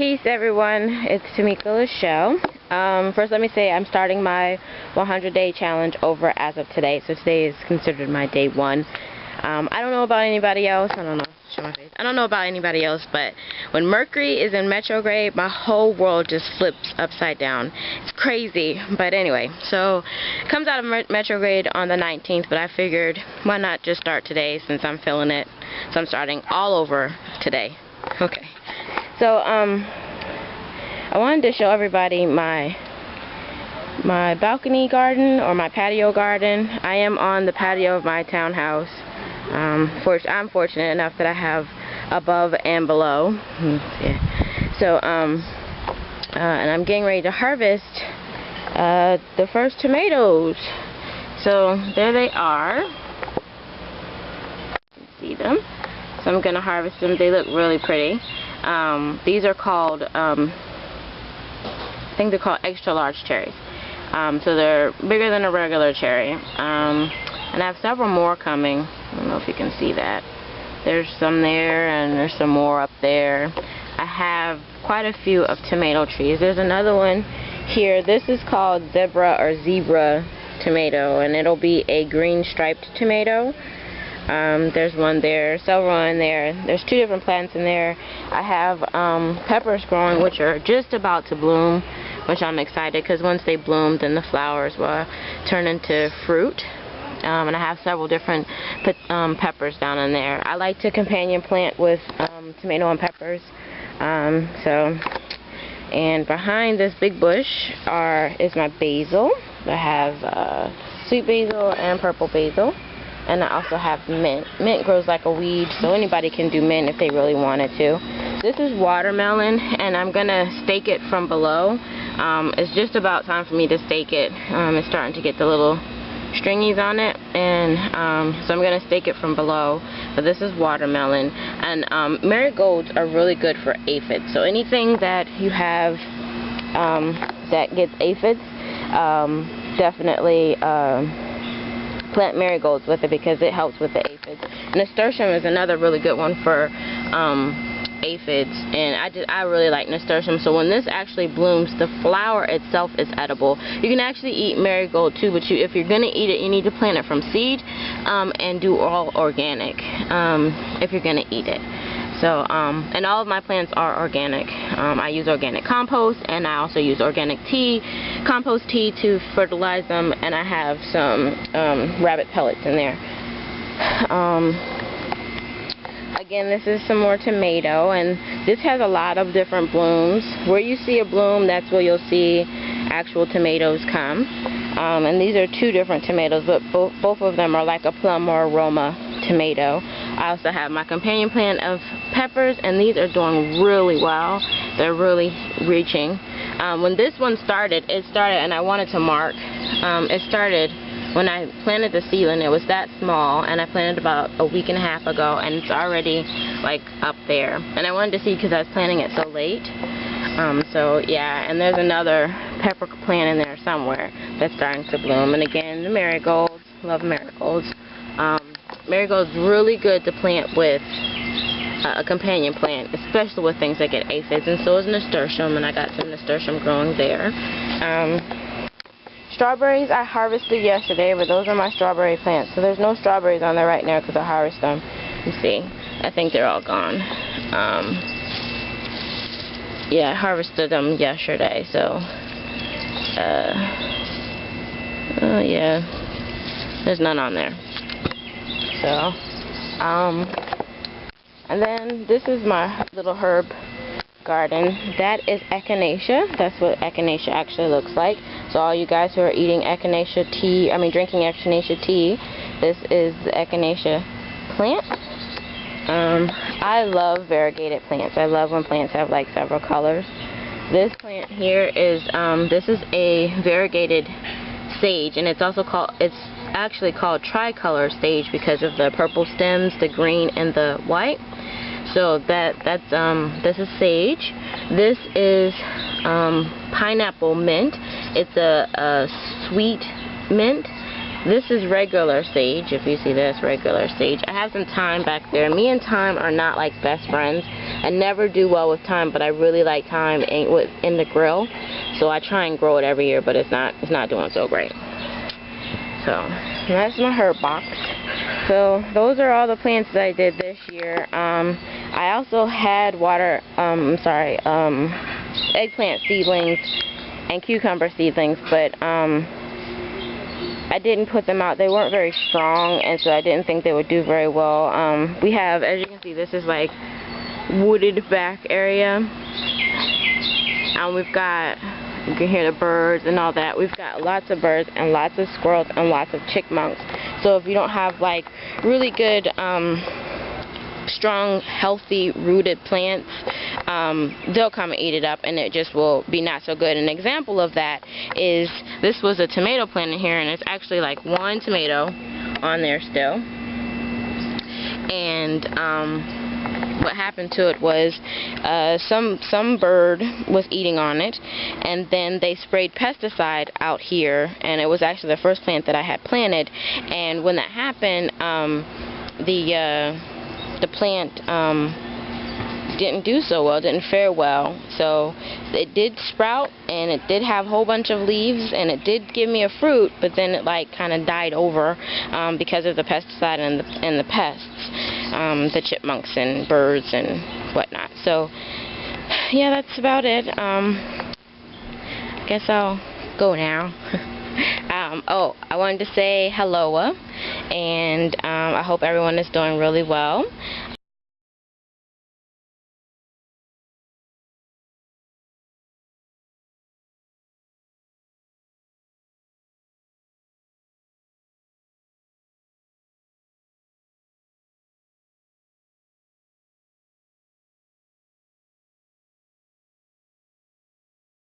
Peace everyone, it's Tamika's show. First let me say I'm starting my 100-day challenge over as of today, so today is considered my day 1. I don't know about anybody else, I don't know about anybody else, but when Mercury is in retrograde, my whole world just flips upside down. It's crazy, but anyway, so it comes out of retrograde on the 19th, but I figured why not just start today since I'm feeling it, so I'm starting all over today. Okay. So, I wanted to show everybody my balcony garden, or my patio garden. I am on the patio of my townhouse. I'm fortunate enough that I have above and below. So, and I'm getting ready to harvest the first tomatoes. So, there they are. You can see them. So I'm going to harvest them. They look really pretty. These are called, I think they're called extra large cherries. So they're bigger than a regular cherry. And I have several more coming. I don't know if you can see that. There's some there and there's some more up there. I have quite a few of tomato trees. There's another one here. This is called zebra tomato, and it'll be a green striped tomato. There's one there, several in there. There's 2 different plants in there. I have peppers growing, which are just about to bloom, which I'm excited because once they bloom, then the flowers will turn into fruit. And I have several different peppers down in there. I like to companion plant with tomato and peppers. And behind this big bush is my basil. I have sweet basil and purple basil. And I also have mint. Mint grows like a weed, so anybody can do mint if they really wanted to. This is watermelon, and I'm going to stake it from below. It's just about time for me to stake it. It's starting to get the little stringies on it, and so I'm going to stake it from below. But this is watermelon. And marigolds are really good for aphids. So anything that you have that gets aphids, definitely plant marigolds with it because it helps with the aphids. Nasturtium is another really good one for aphids, and I really like nasturtium. So when this actually blooms, the flower itself is edible. You can actually eat marigold too, but if you're gonna eat it, you need to plant it from seed and do all organic if you're gonna eat it. So, and all of my plants are organic. I use organic compost, and I also use organic compost tea to fertilize them, and I have some rabbit pellets in there. Again, this is some more tomato, and this has a lot of different blooms. Where you see a bloom, that's where you'll see actual tomatoes come. And these are 2 different tomatoes, but both of them are like a plum or aroma tomato. I also have my companion plant of peppers, and these are doing really well. They're really reaching. When this one started, and I wanted to mark, it started when I planted the seedling. It was that small, and I planted about a week and a half ago, and it's already like up there. And I wanted to see because I was planting it so late. So yeah, and there's another pepper plant in there somewhere that's starting to bloom. And again, the marigolds, love marigolds. Marigold's really good to plant with a companion plant, especially with things that get aphids, and so is nasturtium, and I got some nasturtium growing there. Strawberries I harvested yesterday, but those are my strawberry plants, so there's no strawberries on there right now because I harvested them. You see, I think they're all gone. Yeah, I harvested them yesterday, so yeah, there's none on there. So, and then this is my little herb garden. That is echinacea. That's what echinacea actually looks like. So all you guys who are eating echinacea tea, drinking echinacea tea, this is the echinacea plant. I love variegated plants. I love when plants have like several colors. This plant here is, this is a variegated sage, and it's actually called tricolor sage because of the purple stems, the green, and the white. So this is sage. This is pineapple mint. It's a sweet mint. This is regular sage. If you see this, regular sage. I have some thyme back there. Me and thyme are not like best friends. I never do well with thyme, but I really like thyme in the grill. So I try and grow it every year, but it's not doing so great. So that's my herb box. So those are all the plants that I did this year. I also had eggplant seedlings and cucumber seedlings, but I didn't put them out. They weren't very strong, and so I didn't think they would do very well. We have, as you can see, this is like wooded back area. We've got, you can hear the birds and all that. We've got lots of birds and lots of squirrels and lots of chipmunks. So if you don't have like really good, strong, healthy, rooted plants, they'll come and eat it up, and it just will be not so good. An example of that is, this was a tomato plant in here, and it's actually like one tomato on there still. And what happened to it was some bird was eating on it, and then they sprayed pesticide out here, and it was actually the first plant that I had planted. And when that happened, the plant didn't do so well, didn't fare well. So it did sprout, and it did have a whole bunch of leaves, and it did give me a fruit, but then it like kind of died over because of the pesticide and the pests, the chipmunks and birds and whatnot. So yeah, that's about it. I guess I'll go now. Oh, I wanted to say HELLOA, and I hope everyone is doing really well.